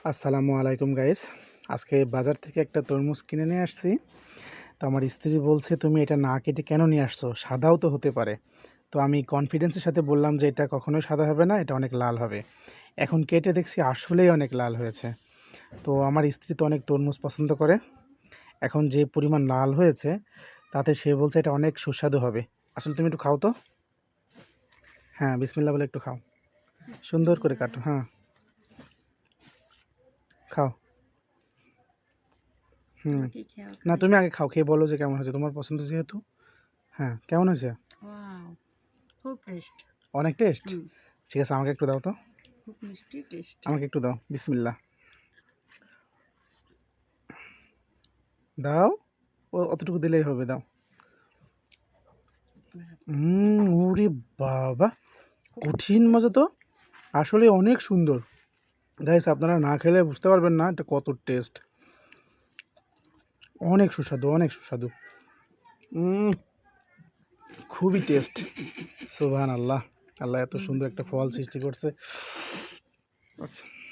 আসসালামু আলাইকুম গাইস। আজকে বাজার থেকে একটা তরমুজ কিনে নিয়ে আসছি। তো আমার স্ত্রী বলছে, তুমি এটা না কেটে কেন নিয়ে আসছো? সাদাও তো হতে পারে। তো আমি কনফিডেন্সের সাথে বললাম যে এটা কখনোই সাদা হবে না, এটা অনেক লাল হবে। এখন কেটে দেখছি আসলেই অনেক লাল হয়েছে। তো আমার স্ত্রী তো অনেক তরমুজ পছন্দ করে। এখন যে পরিমাণ লাল হয়েছে তাতে সে বলছে এটা অনেক সুস্বাদু হবে। আসলে তুমি একটু খাও তো। হ্যাঁ, বিসমিল্লাহ বলে একটু খাও। সুন্দর করে কাটো। হ্যাঁ, খাও। হুম। আমাকে খেয়াল না, করে তুমি দিই। আগে খাও, খেয়ে বলো যে কেমন হয়েছে, তোমার পছন্দ যেহেতু। হ্যাঁ, কেমন হয়েছে? ওয়াও! খুব টেস্ট। অনেক টেস্ট। হুম, ঠিক আছে, আমাকে একটু দাও তো। খুব মিষ্টি টেস্টি। আমাকে একটু দাও, বিসমিল্লাহ। দাও। অতটুকু দিলেই হবে, দাও। ওরে বাবা, খুব কঠিন মিষ্টি মজা তাই তো। আসলে অনেক সুন্দর। গাইস, আপনারা না খেলে বুঝতে পারবেন না এটা কত টেস্ট। অনেক সুস্বাদু, অনেক সুস্বাদু। উম, খুবই টেস্ট। সুবহান আল্লাহ। আল্লাহ এত সুন্দর একটা ফল সৃষ্টি করছে।